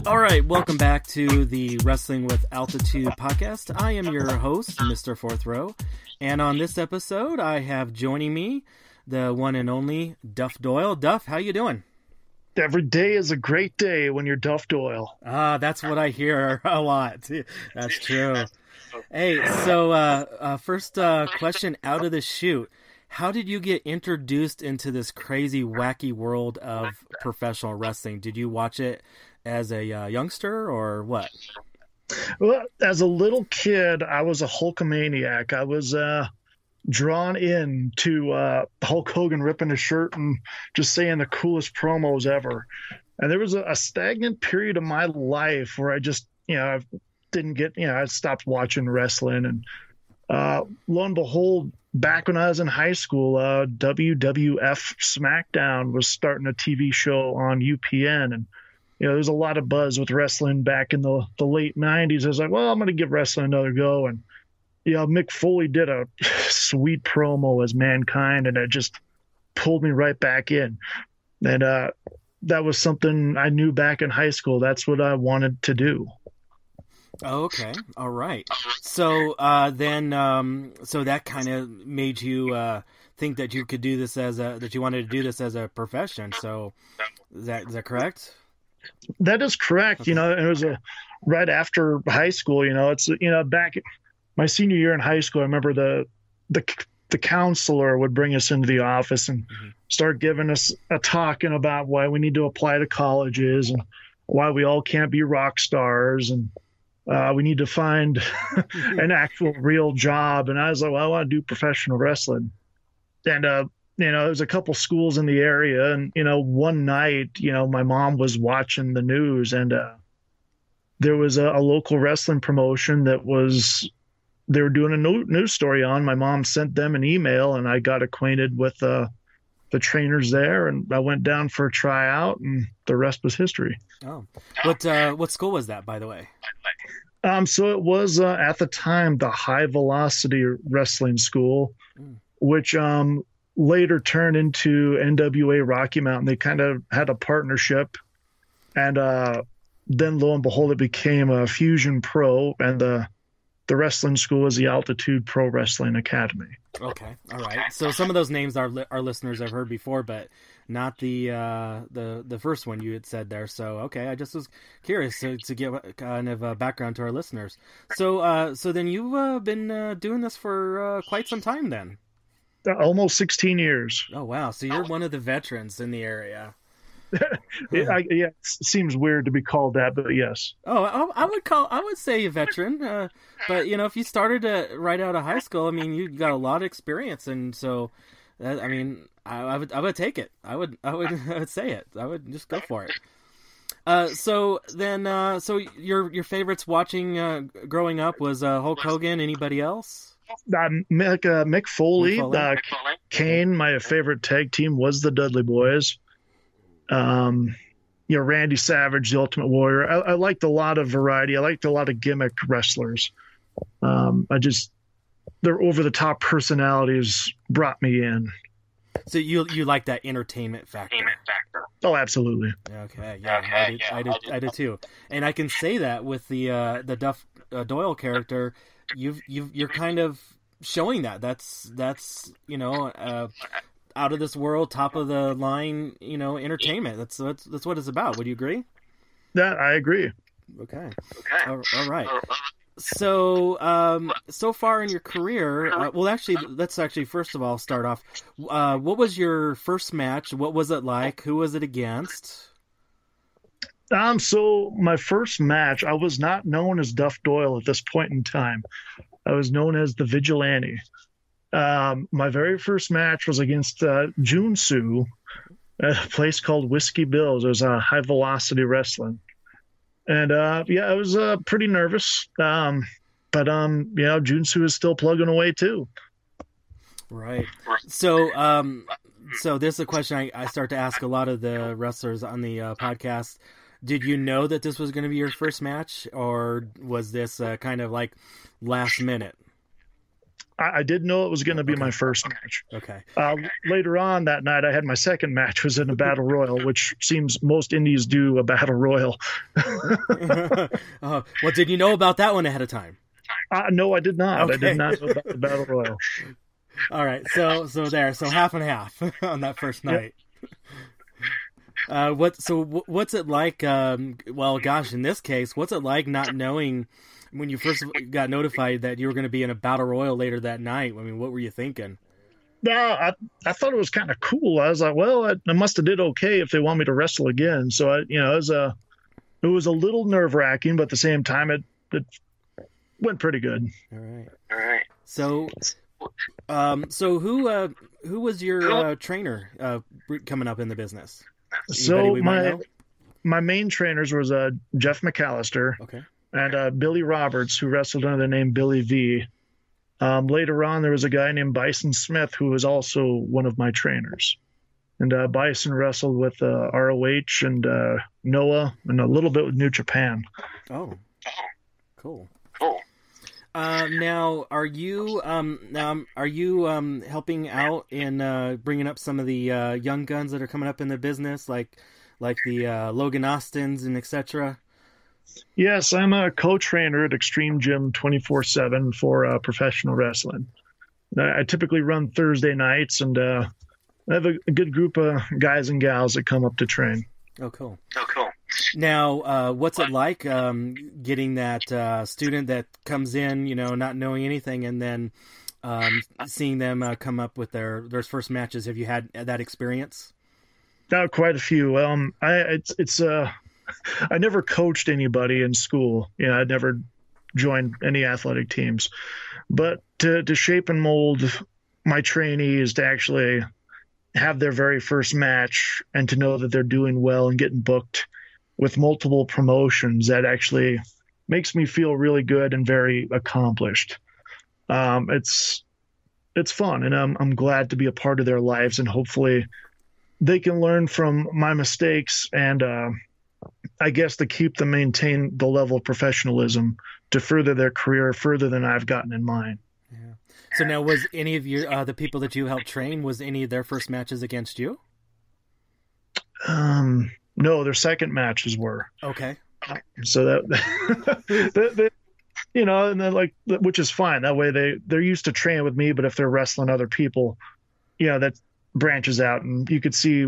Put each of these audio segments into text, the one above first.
All right, welcome back to the Wrestling with Altitude podcast. I am your host, Mr. Fourth Row, and on this episode, I have joining me the one and only Duff Doyle. Duff, how you doing? Every day is a great day when you're Duff Doyle. That's what I hear a lot. That's true. Hey, so first question out of the chute. How did you get introduced into this crazy, wacky world of professional wrestling? Did you watch it as a youngster or what? Well, as a little kid, I was a Hulkamaniac. I was drawn in to Hulk Hogan ripping his shirt and just saying the coolest promos ever. And there was a stagnant period of my life where I just, I didn't get, I stopped watching wrestling. And lo and behold, back when I was in high school, WWF SmackDown was starting a TV show on UPN. And, there's a lot of buzz with wrestling back in the late 90s. I was like, well, I'm going to give wrestling another go. And, Mick Foley did a sweet promo as Mankind, and it just pulled me right back in. And that was something I knew back in high school. That's what I wanted to do. Okay. All right. So so that kind of made you think that you could do this that you wanted to do this as a profession. So is that correct? That is correct. Okay. It was right after high school. It's back my senior year in high school. I remember the counselor would bring us into the office and start giving us a talking about why we need to apply to colleges and why we all can't be rock stars and we need to find an actual real job. And I was like, well, I want to do professional wrestling. And there's a couple schools in the area, and one night, my mom was watching the news, and there was a local wrestling promotion they were doing a news story on. My mom sent them an email, and I got acquainted with the trainers there, and I went down for a tryout, and the rest was history. Oh, what school was that, by the way? So it was at the time the High Velocity Wrestling School, which later turned into NWA Rocky Mountain. They kind of had a partnership, and then lo and behold, it became a Fusion Pro, and the wrestling school is the Altitude Pro Wrestling Academy. Okay, all right. So some of those names our listeners have heard before, but not the first one you had said there. So okay, I just was curious to get kind of a background to our listeners. So then you've been doing this for quite some time then. Almost 16 years. Oh wow! So you're one of the veterans in the area. It seems weird to be called that, but yes. Oh, I would say a veteran. But if you started right out of high school, I mean, you got a lot of experience, and so, I would take it. I would say it. I would just go for it. So your favorites watching growing up was Hulk Hogan. Anybody else? Mick Foley. Kane. My favorite tag team was the Dudley Boys. Randy Savage, the Ultimate Warrior. I liked a lot of variety. I liked a lot of gimmick wrestlers. Their over-the-top personalities brought me in. So you like that entertainment factor? Oh, absolutely. Okay, yeah, I did too. And I can say that with the Duff Doyle character, you're kind of showing that. That's out of this world, top of the line, entertainment. That's what it's about. Would you agree? That I agree. Okay. All right. So, so far in your career, let's first of all start off. What was your first match? What was it like? Who was it against? So my first match, I was not known as Duff Doyle at this point in time. I was known as the Vigilante. My very first match was against Junsu at a place called Whiskey Bill's. It was High Velocity Wrestling. And, I was pretty nervous. But Junsu is still plugging away too. Right. So this is a question I start to ask a lot of the wrestlers on the podcast. Did you know that this was going to be your first match, or was this kind of like last minute? I did know it was going to be my first match. Okay. Later on that night, I had my second match, was in a battle royal, which seems most indies do a battle royal. Well, did you know about that one ahead of time? No, I did not. Okay. I did not know about the battle royal. All right, so half and half on that first night. Yep. What's it like? Well, gosh, in this case, what's it like not knowing when you first got notified that you were going to be in a battle royal later that night? I mean, what were you thinking? No, I thought it was kind of cool. I was like, well, I must have did okay if they want me to wrestle again. So it was a little nerve wracking, but at the same time, it went pretty good. All right. So who was your trainer coming up in the business? So my main trainers was Jeff McAllister, okay, and Billy Roberts, who wrestled under the name Billy V. Later on, there was a guy named Bison Smith, who was also one of my trainers. And Bison wrestled with ROH and Noah, and a little bit with New Japan. Oh, cool. Now, are you helping out in bringing up some of the young guns that are coming up in the business, like the Logan Austins and etc.? Yes, I'm a co-trainer at Extreme Gym 24/7 for professional wrestling. I typically run Thursday nights, and I have a good group of guys and gals that come up to train. Oh, cool. Now, what's it like getting that student that comes in, not knowing anything, and then seeing them come up with their first matches? Have you had that experience? Quite a few. I never coached anybody in school. I'd never joined any athletic teams. But to shape and mold my trainees to actually have their very first match and to know that they're doing well and getting booked with multiple promotions, that actually makes me feel really good and very accomplished. It's fun, and I'm glad to be a part of their lives, and hopefully they can learn from my mistakes and I guess to keep them maintain the level of professionalism to further their career further than I've gotten in mine. Yeah. So now, was any of your the people that you helped train, was any of their first matches against you? No, their second matches were. Okay. So that and then which is fine. That way they're used to training with me, but if they're wrestling other people, that branches out, and you could see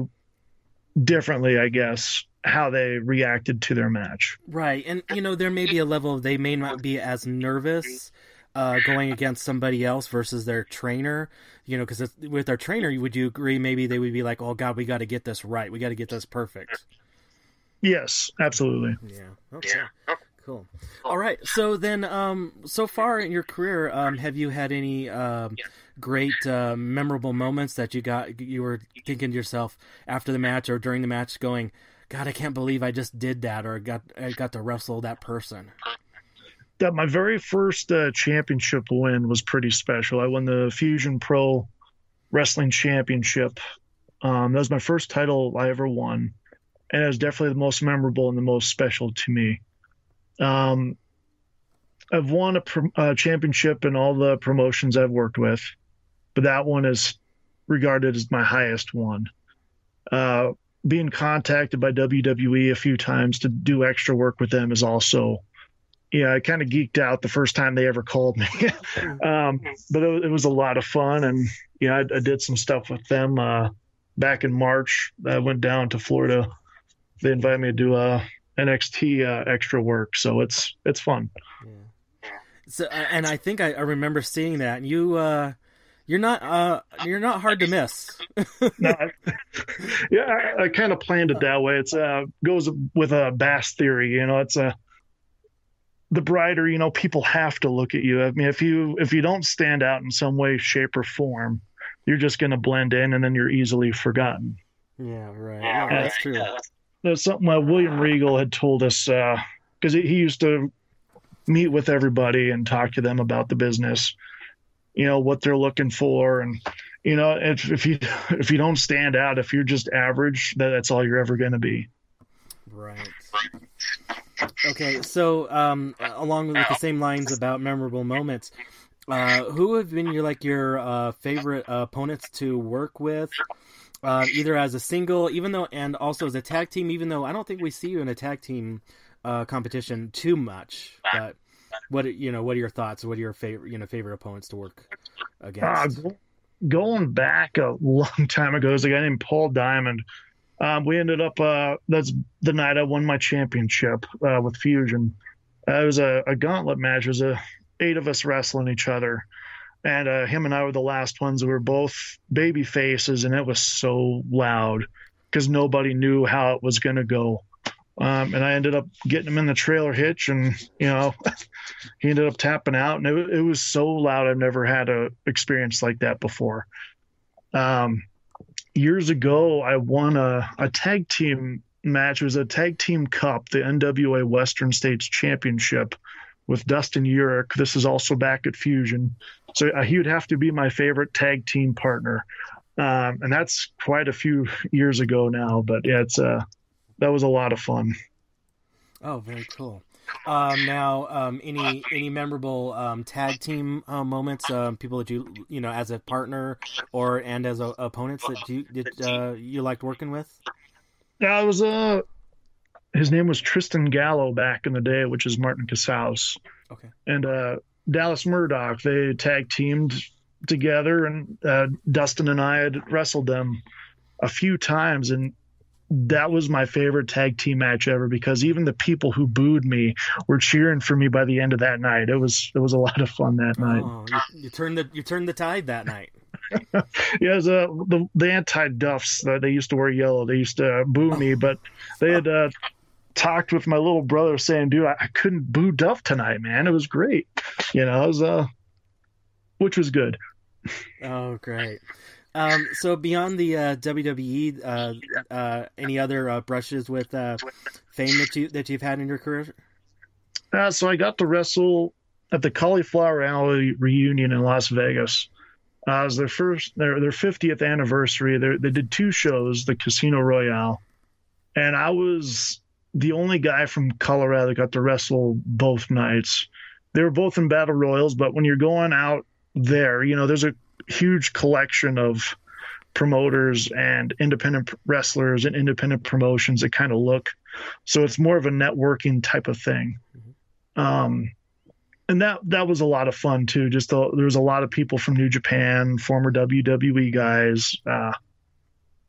differently, I guess, how they reacted to their match. Right. And, there may be a level they may not be as nervous going against somebody else versus their trainer, because with their trainer, would you agree maybe they would be like, oh, God, we got to get this right. We got to get this perfect. Yes, absolutely. Yeah. Okay. Yeah. Cool. All right. So then, so far in your career, have you had any great memorable moments that you were thinking to yourself after the match or during the match going, God, I can't believe I just did that, or I got to wrestle that person? My very first championship win was pretty special. I won the Fusion Pro Wrestling Championship. That was my first title I ever won, and it was definitely the most memorable and the most special to me. I've won a championship in all the promotions I've worked with, but that one is regarded as my highest one. Being contacted by WWE a few times to do extra work with them is also, I kind of geeked out the first time they ever called me. But it was a lot of fun, and I did some stuff with them back in March. I went down to Florida. They invited me to do NXT extra work, so it's fun. Yeah. So, and I think I remember seeing that. You're not hard to miss. No, I kind of planned it that way. It's goes with a Bass theory. It's the brighter. People have to look at you. I mean, if you don't stand out in some way, shape, or form, you're just going to blend in, and then you're easily forgotten. Yeah, right. Yeah, that's true. There's something William Regal had told us because he used to meet with everybody and talk to them about the business. What they're looking for, and if you don't stand out, if you're just average, that's all you're ever going to be. Right. Okay, so along with the same lines about memorable moments, Who have been your favorite opponents to work with? Either as a single, even though, and also as a tag team, even though I don't think we see you in a tag team competition too much. But what are your thoughts? What are your favorite opponents to work against? Going back a long time ago, there's a guy named Paul Diamond. We ended up, that's the night I won my championship with Fusion. It was a gauntlet match. It was 8 of us wrestling each other. And him and I were the last ones. We were both baby faces, and it was so loud because nobody knew how it was going to go. And I ended up getting him in the trailer hitch, and he ended up tapping out, and it was so loud. I've never had a experience like that before. Years ago, I won a tag team match. It was a tag team cup, the NWA Western States Championship, with Dustin Urich. This is also back at Fusion, so he would have to be my favorite tag team partner, and that's quite a few years ago now. But yeah, that was a lot of fun. Oh, very cool. Now, any memorable tag team moments? People that you as a partner and as opponents that you liked working with? Yeah, it was his name was Tristan Gallo back in the day, which is Martin Casals. Okay. And Dallas Murdoch, they tag teamed together, and Dustin and I had wrestled them a few times, and that was my favorite tag team match ever, because even the people who booed me were cheering for me by the end of that night. It was a lot of fun that night. Oh, you turned the tide that night. Yeah, it was, the anti-Duffs, they used to wear yellow. They used to boo me, but they had talked with my little brother saying, dude, I couldn't boo Duff tonight, man. It was great. It was, which was good. Oh, great. So beyond the WWE, any other brushes with fame that you've had in your career? So I got to wrestle at the Cauliflower Alley reunion in Las Vegas. It was their 50th anniversary. They did 2 shows, the Casino Royale, and I was the only guy from Colorado that got to wrestle both nights. They were both in battle royals, but when you're going out there, there's a huge collection of promoters and independent wrestlers and independent promotions that kind of look. So it's more of a networking type of thing. And that was a lot of fun too. There was a lot of people from New Japan, former WWE guys,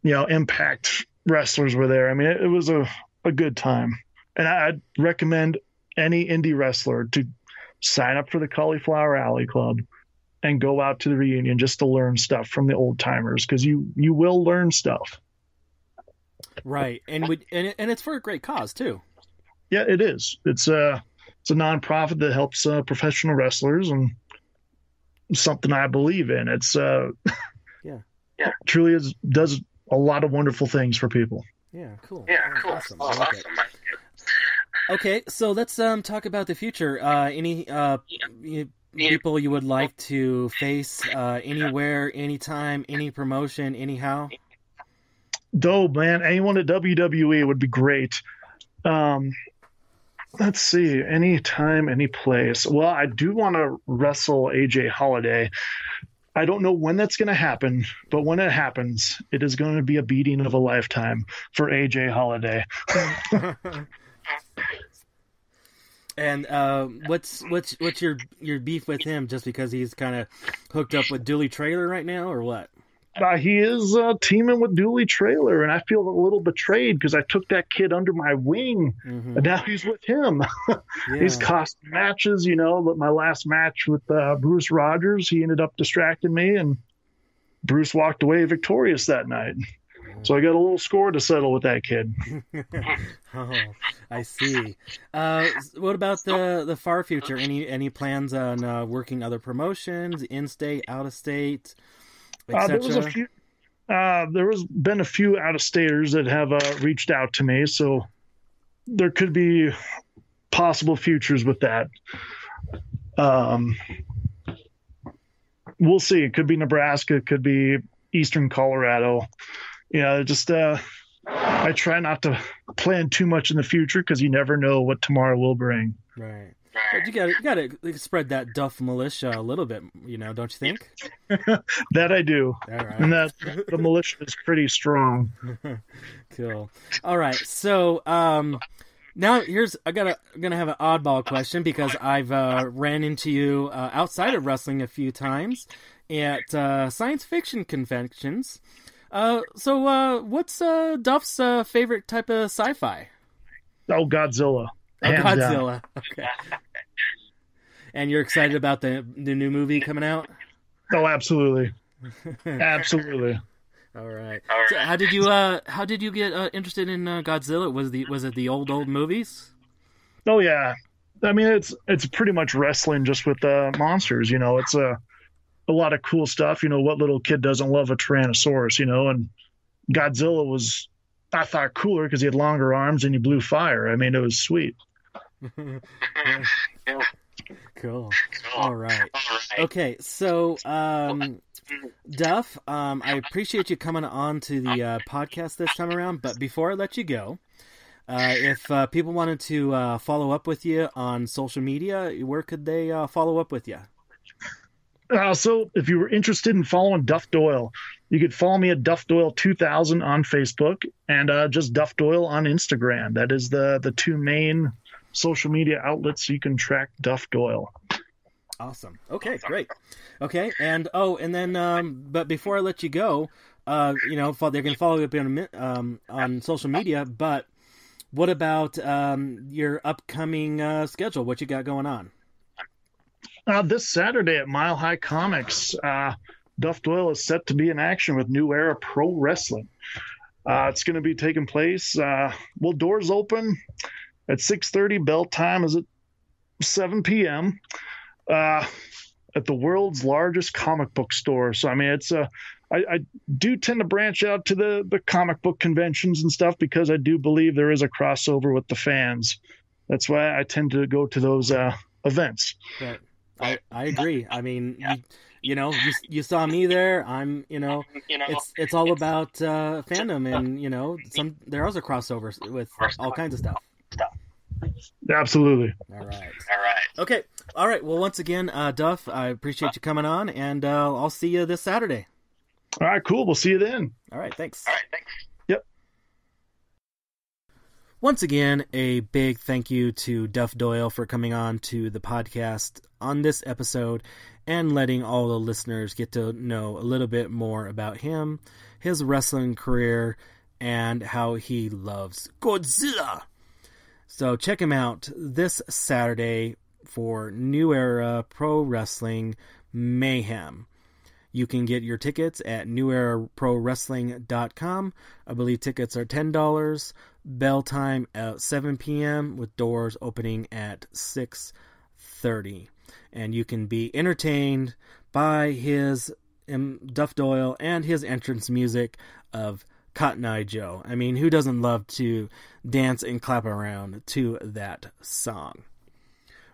Impact wrestlers were there. I mean, it was a good time. And I'd recommend any indie wrestler to sign up for the Cauliflower Alley Club and go out to the reunion just to learn stuff from the old timers, because you will learn stuff. Right, and it's for a great cause too. Yeah, it is. It's a nonprofit that helps professional wrestlers, and something I believe in. It's truly does a lot of wonderful things for people. Yeah, cool. Yeah, cool. Awesome. I like it. Okay, so let's talk about the future. Any people you would like to face anywhere, anytime, any promotion, anyhow? Dope, man. Anyone at WWE would be great. Let's see. Anytime, any place. Well, I do want to wrestle AJ Holiday. I don't know when that's going to happen, but when it happens, it is going to be a beating of a lifetime for AJ Holiday. And what's your beef with him? Just because he's kind of hooked up with Dooley Trailer right now, or what? He is teaming with Dooley Trailer, and I feel a little betrayed because I took that kid under my wing, and now he's with him. Yeah. He's cost matches, but my last match with Bruce Rogers, he ended up distracting me, and Bruce walked away victorious that night. So I got a little score to settle with that kid. Oh, I see. What about the far future? Any plans on working other promotions, in-state, out-of-state? There was been a few out-of-staters that have reached out to me, so there could be possible futures with that. We'll see. It could be Nebraska, it could be Eastern Colorado. I try not to plan too much in the future because you never know what tomorrow will bring. Right. But you gotta spread that Duff militia a little bit, don't you think? That I do. All right. And that the militia is pretty strong. Cool. All right. So now I'm gonna have an oddball question because I've ran into you outside of wrestling a few times at science fiction conventions. So what's Duff's favorite type of sci-fi? Oh, Godzilla. Oh, Godzilla. Okay. And you're excited about the new movie coming out? Oh, absolutely. Absolutely. All right. So how did you get interested in Godzilla? Was it the old movies? Oh yeah. I mean, it's pretty much wrestling just with monsters. It's a lot of cool stuff. What little kid doesn't love a Tyrannosaurus? And Godzilla was, I thought, cooler because he had longer arms and he blew fire. I mean, it was sweet. Cool. All right. Okay, so Duff, I appreciate you coming on to the podcast this time around, but before I let you go, if people wanted to follow up with you on social media, where could they follow up with you? So if you were interested in following Duff Doyle, you could follow me at Duff Doyle 2000 on Facebook and just Duff Doyle on Instagram. That is the two main social media outlets you can track Duff Doyle. Awesome. Okay, great. Okay, and then but before I let you go, they're going to follow up on social media, but what about your upcoming schedule? What you got going on? This Saturday at Mile High Comics, Duff Doyle is set to be in action with New Era Pro Wrestling. It's going to be taking place, doors open at 6:30. Bell time is at 7 p.m. At the world's largest comic book store. So, I mean, I do tend to branch out to the comic book conventions and stuff because I do believe there is a crossover with the fans. That's why I tend to go to those events. Right. I agree. I mean, you saw me there. I'm, it's all about fandom, and there is a crossover with all kinds of stuff. Absolutely. All right. Okay. All right. Well, once again, Duff, I appreciate you coming on, and I'll see you this Saturday. All right. Cool. We'll see you then. All right. Thanks. Yep. Once again, a big thank you to Duff Doyle for coming on to the podcast on this episode and letting all the listeners get to know a little bit more about him, his wrestling career, and how he loves Godzilla. So check him out this Saturday for New Era Pro Wrestling Mayhem. You can get your tickets at neweraprowrestling.com. I believe tickets are $10. Bell time at 7 p.m. with doors opening at 6:30. And you can be entertained by his Duff Doyle and his entrance music of Cotton Eye Joe. I mean, who doesn't love to dance and clap around to that song?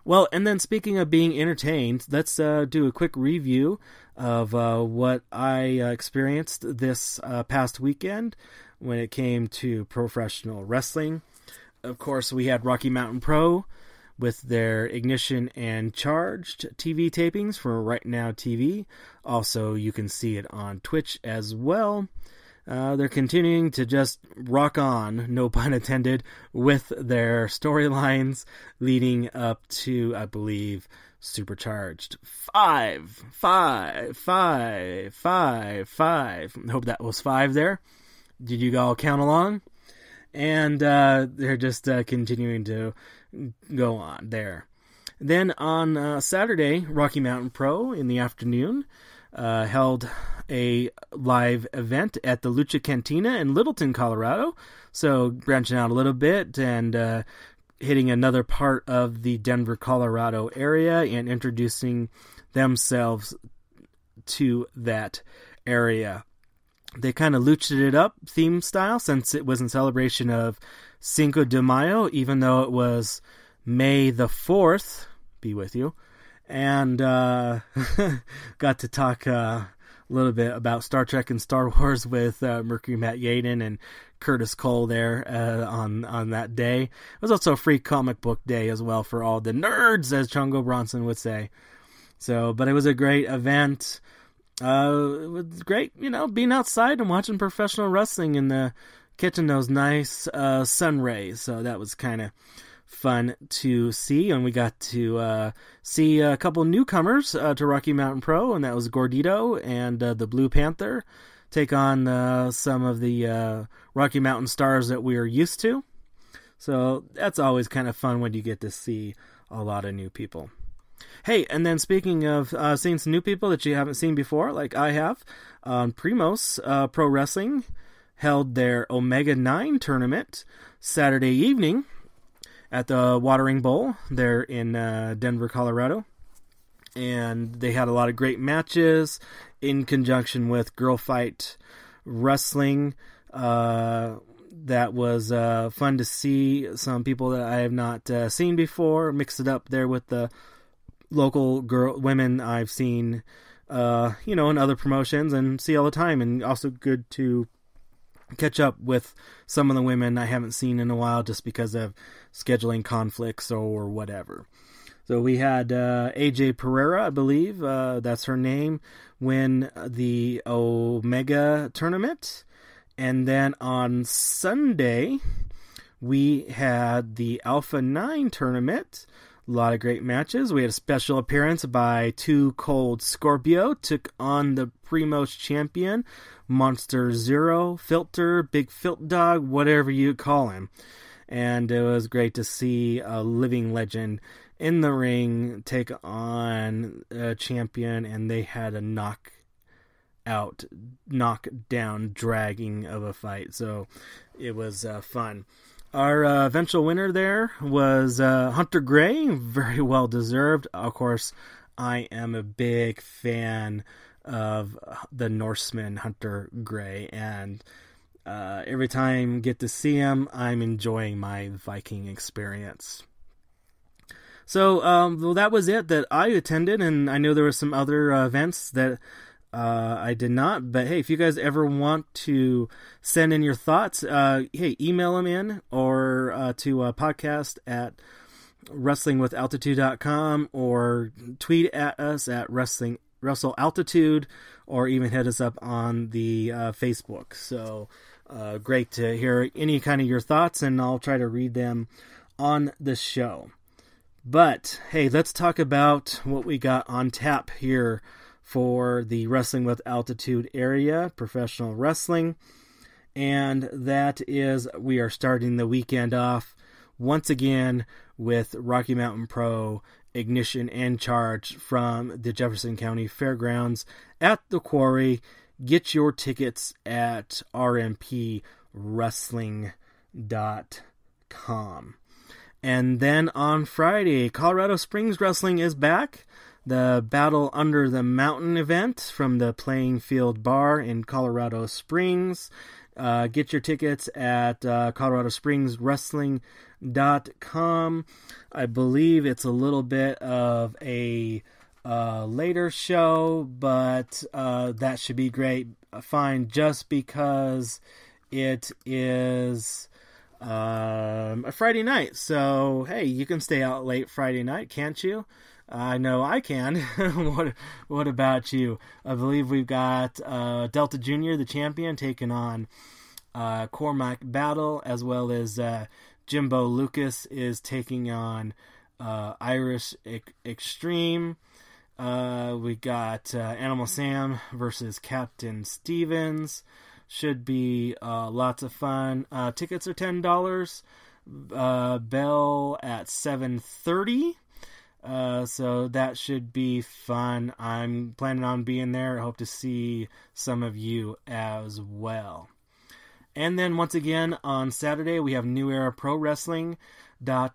Well, and then speaking of being entertained, let's do a quick review of what I experienced this past weekend when it came to professional wrestling. Of course, we had Rocky Mountain Pro with their Ignition and Charged TV tapings for Right Now TV. Also, you can see it on Twitch as well. They're continuing to just rock on, no pun intended, with their storylines leading up to, I believe, Supercharged 5. I hope that was 5 there. Did you all count along? And they're just continuing to go on there. Then on Saturday, Rocky Mountain Pro in the afternoon held a live event at the Lucha Cantina in Littleton, Colorado. So branching out a little bit and hitting another part of the Denver, Colorado area and introducing themselves to that area. They kind of luched it up theme style since it was in celebration of Cinco de Mayo, even though it was May the 4th, be with you. And got to talk a little bit about Star Trek and Star Wars with Mercury Matt Yaden and Curtis Cole there on that day. It was also a free comic book day as well for all the nerds, as Chungo Bronson would say. So, but it was a great event. It was great, being outside and watching professional wrestling and catching those nice sun rays. So that was kind of fun to see. And we got to see a couple newcomers to Rocky Mountain Pro, and that was Gordito and the Blue Panther take on some of the Rocky Mountain stars that we are used to. So that's always kind of fun when you get to see a lot of new people. Hey, and then speaking of seeing some new people that you haven't seen before, like I have, Primos Pro Wrestling held their Omega 9 tournament Saturday evening at the Watering Bowl there in Denver, Colorado. And they had a lot of great matches in conjunction with Girl Fight Wrestling. That was fun to see some people that I have not seen before, mix it up there with the local women I've seen, in other promotions and see all the time, and also good to catch up with some of the women I haven't seen in a while just because of scheduling conflicts or whatever. So we had AJ Pereira, I believe, that's her name, win the Omega tournament. And then on Sunday, we had the Alpha 9 tournament. A lot of great matches. We had a special appearance by Too Cold Scorpio, took on the Primos champion, Monster Zero, Filter, Big Filt Dog, whatever you call him. And it was great to see a living legend in the ring take on a champion, and they had a knockdown, dragging of a fight. So it was fun. Our eventual winner there was Hunter Gray, very well deserved. Of course, I am a big fan of the Norseman Hunter Gray, and every time I get to see him, I'm enjoying my Viking experience. So well, that was it that I attended, and I know there were some other events that I did not, but hey, if you guys ever want to send in your thoughts, hey, email them in or to podcast at wrestlingwithaltitude.com, or tweet at us at WrestleAltitude, or even hit us up on the Facebook. So great to hear any kind of your thoughts, and I'll try to read them on the show. But hey, let's talk about what we got on tap here for the Wrestling with Altitude area, professional wrestling. And that is, we are starting the weekend off once again with Rocky Mountain Pro Ignition and Charge from the Jefferson County Fairgrounds at the Quarry. Get your tickets at rmpwrestling.com. And then on Friday, Colorado Springs Wrestling is back. The Battle Under the Mountain event from the Playing Field Bar in Colorado Springs. Get your tickets at coloradospringswrestling.com. I believe it's a little bit of a later show, but that should be great. Fine, just because it is a Friday night. So, hey, you can stay out late Friday night, can't you? I know I can. What about you? I believe we've got Delta Jr., the champion, taking on Cormac Battle, as well as Jimbo Lucas is taking on Irish Extreme. We got Animal Sam versus Captain Stevens. Should be lots of fun. Tickets are $10. Bell at 7:30. So that should be fun. I'm planning on being there. I hope to see some of you as well. And then once again on Saturday we have New Era Pro Wrestling .com,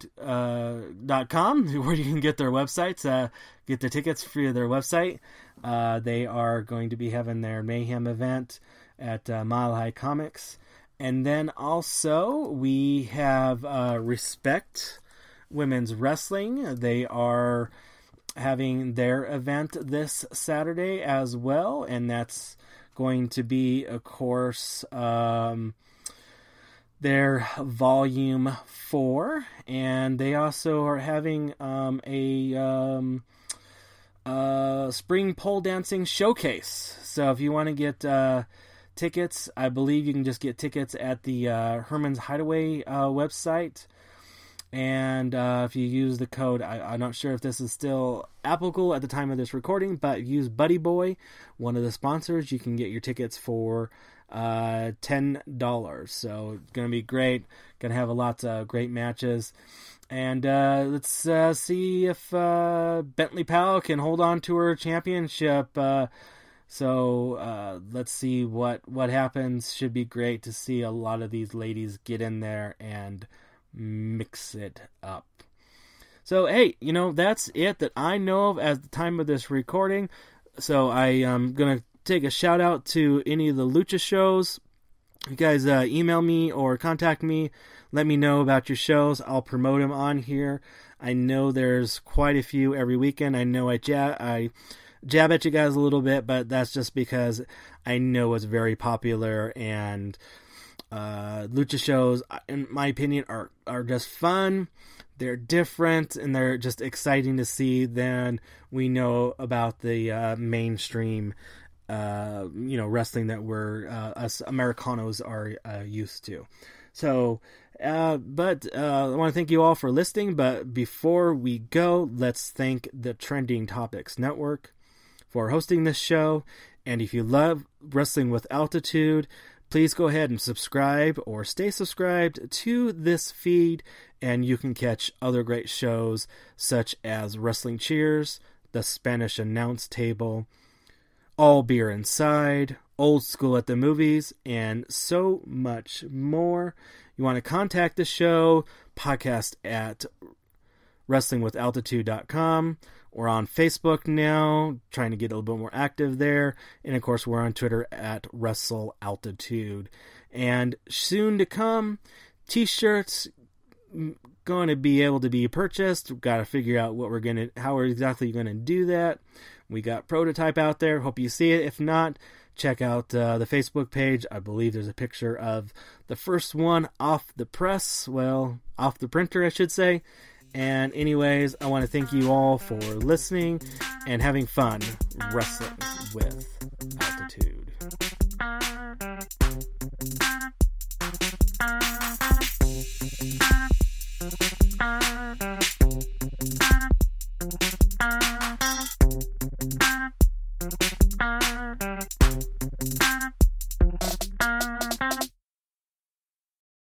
where you can get their websites, get the tickets through their website. They are going to be having their Mayhem event at Mile High Comics. And then also we have Respect Women's Wrestling. They are having their event this Saturday as well, and that's going to be, of course, their Volume 4, and they also are having a spring pole dancing showcase. So if you want to get tickets, I believe you can just get tickets at the Herman's Hideaway website. And if you use the code, I'm not sure if this is still applicable at the time of this recording, but use Buddy Boy, one of the sponsors, you can get your tickets for $10. So it's going to be great. Going to have a lot of great matches. And let's see if Bentley Powell can hold on to her championship. So let's see what happens. Should be great to see a lot of these ladies get in there and mix it up. So, hey, that's it that I know of at the time of this recording. So I am going to take a shout out to any of the Lucha shows. You guys email me or contact me. Let me know about your shows. I'll promote them on here. I know there's quite a few every weekend. I know I jab at you guys a little bit, but that's just because I know it's very popular, and Lucha shows, in my opinion, are just fun. They're different, and they're just exciting to see than we know about the mainstream wrestling that we're us Americanos are used to. So but I want to thank you all for listening, but before we go, let's thank the Trending Topics Network for hosting this show. And if you love Wrestling with Altitude, please go ahead and subscribe or stay subscribed to this feed, and you can catch other great shows such as Wrestling Cheers, The Spanish Announce Table, All Beer Inside, Old School at the Movies, and so much more. You want to contact the show, podcast at wrestlingwithaltitude.com. We're on Facebook now, trying to get a little bit more active there. And, of course, we're on Twitter at WrestleAltitude. And soon to come, T-shirts going to be able to be purchased. We've got to figure out how we're exactly going to do that. We got prototype out there. Hope you see it. If not, check out the Facebook page. I believe there's a picture of the first one off the press. Well, off the printer, I should say. And anyways, I want to thank you all for listening and having fun wrestling with Altitude.